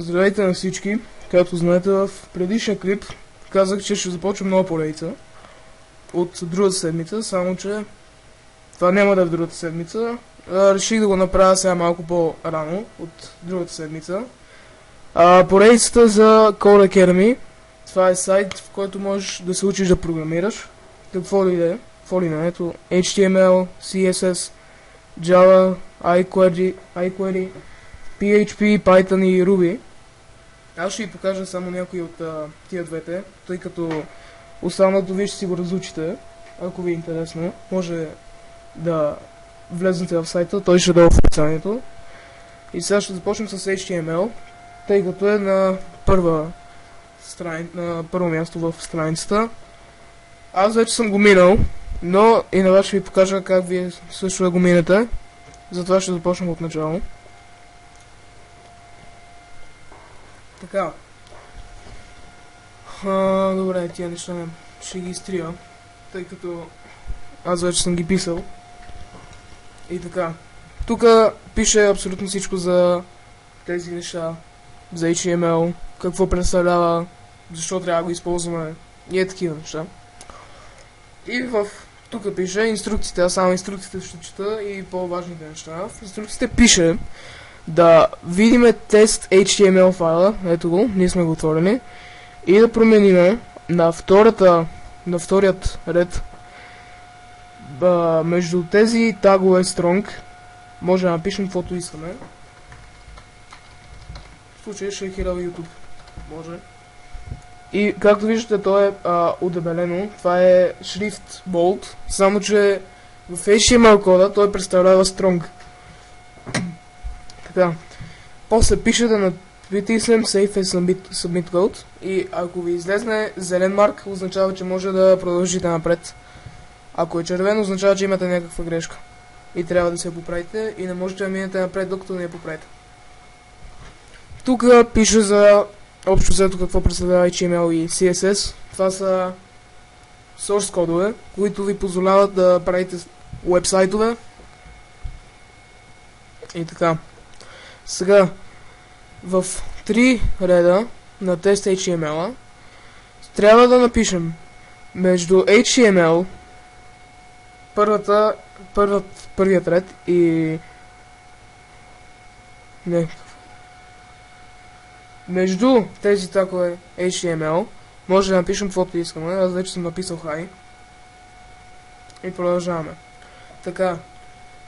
Здравейте на всички. Както знаете, в предишния клип казах, че ще започвам нова поредица от другата седмица, само че това няма да е в другата седмица. Реших да го направя сега малко по-рано от другата седмица. Поредицата за Code Academy. Това е сайт, в който можеш да се учиш да програмираш. Какво ли е? Какво ли не? Ето HTML, CSS, Java, iQuery, PHP, Python и Ruby. Аз ще ви покажа само някои от тия двете, тъй като останалото вие ще си го разучите. Ако ви е интересно, може да влезнете в сайта, той ще дава в описанието. И сега ще започнем с HTML, тъй като е на първо място в страницата. Аз вече съм го минал, но и на вас ще ви покажа как вие също да го минете. Затова ще започнем от начало. Така. Добре, тия неща ще ги изтрия, тъй като аз вече съм ги писал. И така. Тук пише абсолютно всичко за тези неща, за HTML, какво представлява, защо трябва да го използваме и такива неща. И тук пише инструкциите, аз само инструкциите ще чета и по-важните неща. В инструкциите пише да видиме тест HTML файла, ето го, ние сме го отворили, и да промениме на вторият ред между тези тагове strong, може да напишем каквото искаме. В случая ще е хирал YouTube, може. И както виждате, то е удебелено, това е шрифт bold, само че в HTML кода той представлява strong. Така. После пише да натиснем Save as Submit Code и ако ви излезне зелен марк, означава, че може да продължите напред. Ако е червен, означава, че имате някаква грешка и трябва да се я поправите и не можете да минете напред, докато не я поправите. Тук пише за общо взето какво представлява HTML и CSS. Това са source кодове, които ви позволяват да правите уебсайтове и така. Сега, в 3 реда на тест HTML трябва да напишем между HTML, първият ред и между тези такове HTML може да напишем каквото искаме. Аз вече съм написал hi и продължаваме. Така,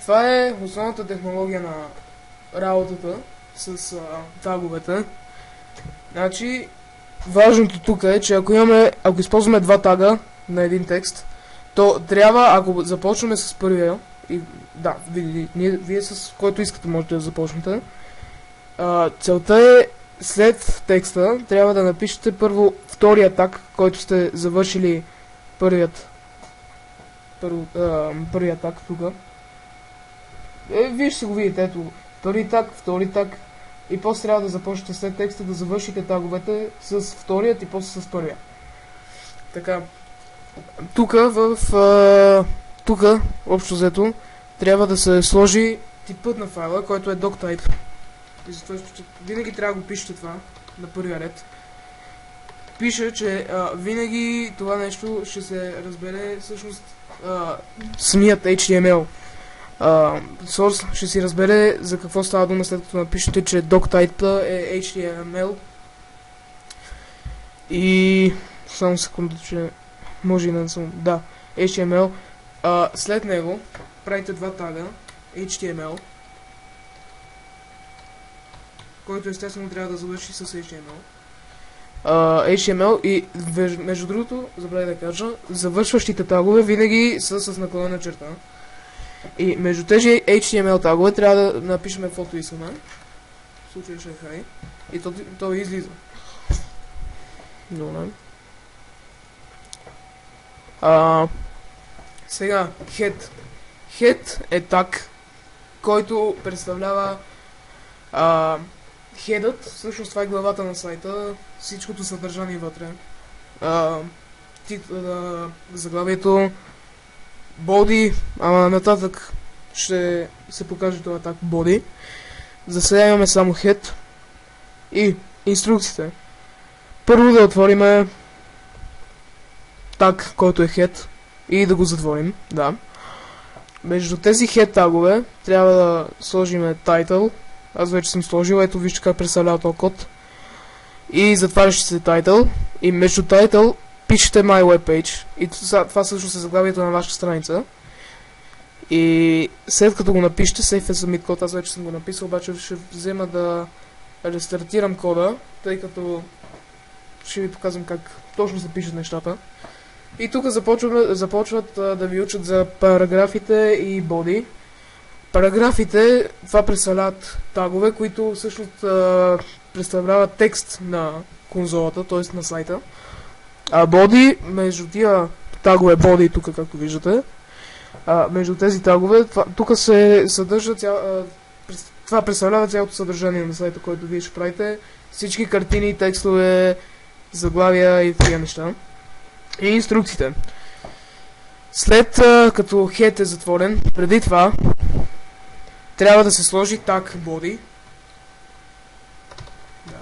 това е основната технология на работата с таговете. Значи, важното тук е, че ако използваме два тага на един текст, то трябва, ако започваме с първия, и да, вие с който искате можете да започнете, целта е след текста трябва да напишете първо втория таг, който сте завършили първият таг тук. Вие ще си го видите, ето, първи таг, втори таг и после трябва да започнете след текста да завършите таговете с вторият и после с първия. Така, тук общо взето трябва да се сложи типът на файла, който е doctype. И затова винаги трябва да го пишете това на първия ред. Пише, че винаги това нещо ще се разбере всъщност самият HTML. Source ще си разбере за какво става дума след като напишете, че doctype е HTML. И само секунда, че може и да не съм. Да, HTML. След него правите два тага HTML, който естествено трябва да завърши с HTML. HTML и между другото, забравя да кажа, завършващите тагове винаги са с наклонена черта. И между тези HTML тагове трябва да напишем каквото искаме. В случая ще е hi. И то излиза. Добре. Сега, head. Head е таг, който представлява head-ът, всъщност това е главата на сайта, всичкото съдържание вътре. Заглавието, body, нататък ще се покаже това таг body. За сега имаме само head. И инструкциите. Първо да отвориме таг, който е head, и да го затворим, да. Между тези head тагове трябва да сложим title. Аз вече съм сложил, ето вижте как представлява този код. И затварящи се title. И между title пишете my webpage. И това всъщност е заглавието на вашата страница. И след като го напишете, save as submit код, аз вече съм го написал, обаче ще взема да рестартирам кода, тъй като ще ви показвам как точно се пишат нещата. И тук започват да ви учат за параграфите и body. Параграфите, това представляват тагове, които всъщност представляват текст на конзолата, т.е. на сайта. А body, между тия тагове body, тук както виждате, между тези тагове, тук се съдържа това представлява цялото съдържание на сайта, който вие ще правите. Всички картини, текстове, заглавия и такива неща. И инструкциите. След като head е затворен, преди това трябва да се сложи tag body. Да.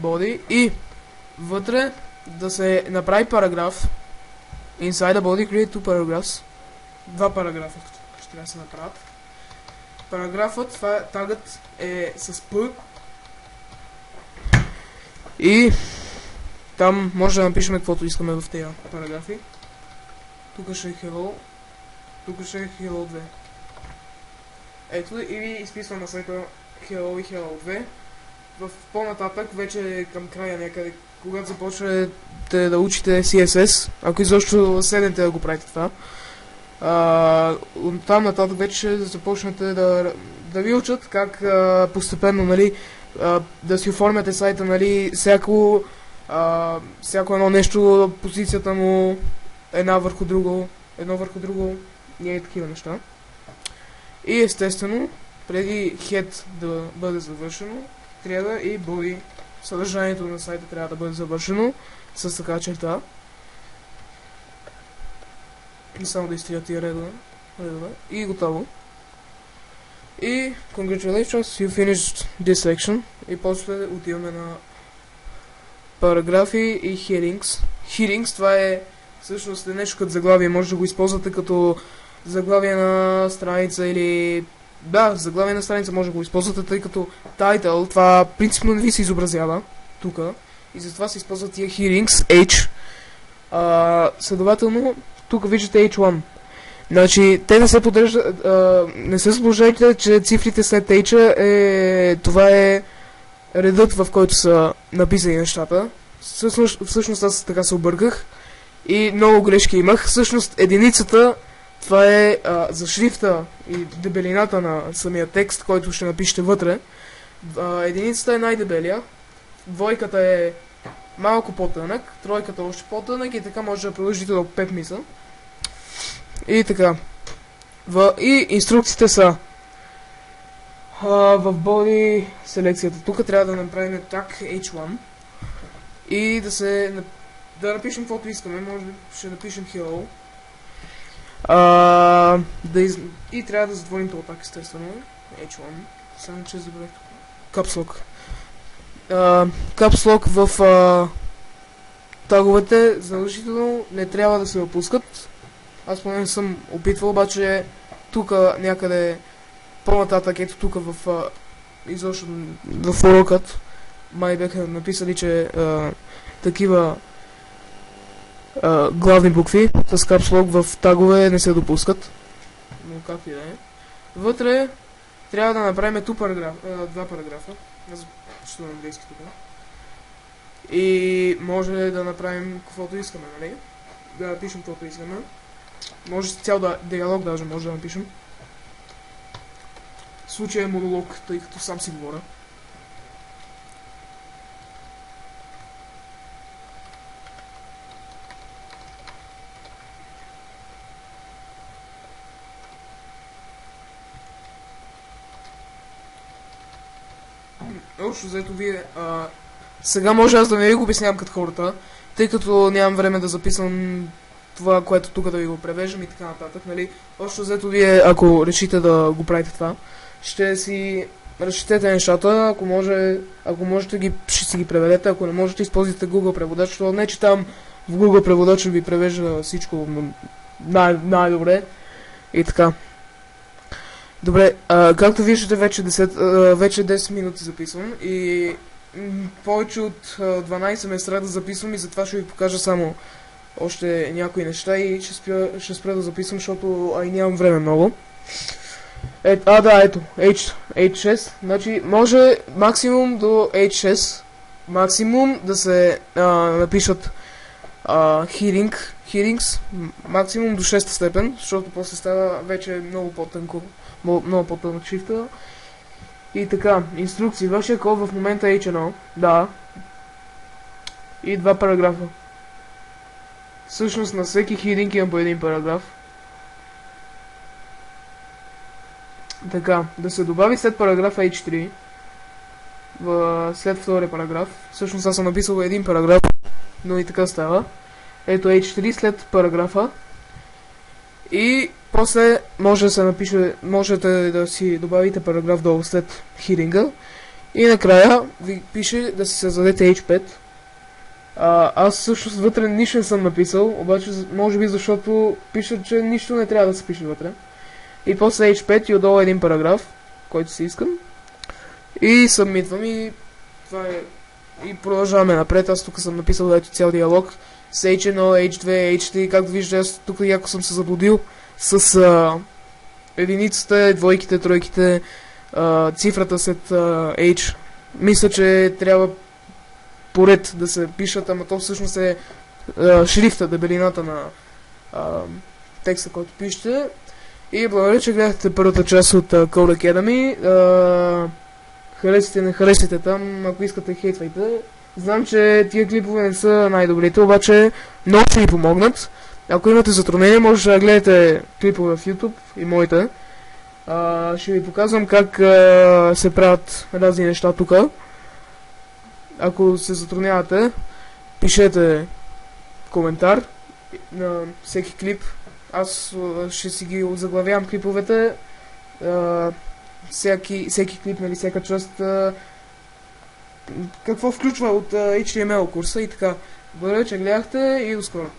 Body. И вътре да се направи параграф. Inside the body create two paragraphs. Два параграфа ще трябва да се направят. Параграфът, тагът е с P. И там може да напишем каквото искаме в тези параграфи. Тук ще е hello. Тук ще е hello 2. Ето и ви изписвам на сайта hello и hello 2. В по-нататък, вече към края някъде, когато започнете да учите CSS, ако изобщо седнете да го правите това, там нататък вече ще започнете да ви учат как постепенно, нали, да си оформяте сайта, нали, всяко едно нещо, позицията му едно върху друго, не е такива неща. И естествено, преди head да бъде завършено, трябва и body, съдържанието на сайта трябва да бъде завършено с така черта. И само да изтрия тия редове. И готово. И congratulations, you finished this section. И после отиваме на параграфи и headings. Headings, това е всъщност нещо като заглавие. Може да го използвате като заглавие на страница или... Да, заглавие на страница може да го използвате, тъй като title, това принципно не ви се изобразява тук. И затова се използват тия headings, H. Следователно, тук виждате H1. Значи, те не се подреждат, не се заблуждайте, че цифрите след H това е редът, в който са написани нещата. Всъщност аз така се обърках и много грешки имах. Всъщност единицата, това е за шрифта и дебелината на самия текст, който ще напишете вътре. Единицата е най-дебелия, двойката е малко по-тънък, тройката още по-тънък и така може да продължите до 5 мисъл. И така. И инструкциите са в body селекцията. Тук трябва да направим tag H1 и да напишем каквото искаме. Може би ще напишем hello. И трябва да затворим този таг, естествено. H1. Само че забравих тук. Caps Lock. Caps Lock в таговете задължително не трябва да се опускат. Аз поне не съм опитвал, обаче тук някъде по-нататък, ето тук изобщо в урокът май бяха написали, че такива главни букви с caps lock в тагове не се допускат. Но както и да е. Вътре трябва да направим два параграфа. Аз ще на английски тук. И може да направим каквото искаме, нали? Да напишем каквото искаме. Може цял диалог даже може да напишем. В случая е монолог, тъй като сам си говоря. Общо взето вие... сега може аз да не ви го обяснявам като хората, тъй като нямам време да записвам това, което тук да ви го превеждам и така нататък, нали. Общо взето вие, ако решите да го правите това, ще си разчетете нещата, ако можете ще си ги преведете, ако не можете използвайте Google преводач, защото не че там в Google преводач ви превежда всичко най-добре и така. Добре, както виждате вече 10 минути записвам и повече от 12 ме страх да записвам и затова ще ви покажа само още някои неща и ще спра да записвам, защото и нямам време много. Ето, H6, значи може максимум до H6, максимум да се напишат hearings, максимум до 6 степен, защото после става вече много по-тънко, много по-тънък шрифта. И така, инструкции, вашия код в момента е H1, да, и 2 параграфа. Всъщност на всеки heading имам по един параграф. Така, да се добави след параграф H3, след втория параграф. Всъщност аз съм написал един параграф, но и така става. Ето H3 след параграфа. И после може да се напише, можете да си добавите параграф долу след хидинга. И накрая ви пише да си създадете H5. Аз всъщност вътре нищо не съм написал, обаче може би защото пише, че нищо не трябва да се пише вътре. И после H5 и отдолу един параграф, който си искам. И събмитвам и това е. И продължаваме напред. Аз тук съм написал цял диалог с H1, H2, H3. Както виждате, аз тук яко съм се заблудил с единицата, двойките, тройките, цифрата след H. Мисля, че трябва поред да се пишат, ама то всъщност е шрифта, дебелината на текста, който пишете. И благодаря, че гледахте първата част от Code Academy. Харесите, не харесите там, ако искате хейтвайте. Знам, че тия клипове не са най-добрите, обаче много ще ви помогнат. Ако имате затруднения, може да гледате клипове в YouTube и моите. Ще ви показвам как се правят разни неща тук. Ако се затруднявате, пишете коментар на всеки клип. Аз ще си ги заглавявам клиповете. Всеки клип, нали, всяка част какво включва от HTML курса и така. Благодаря, че гледахте и до скоро.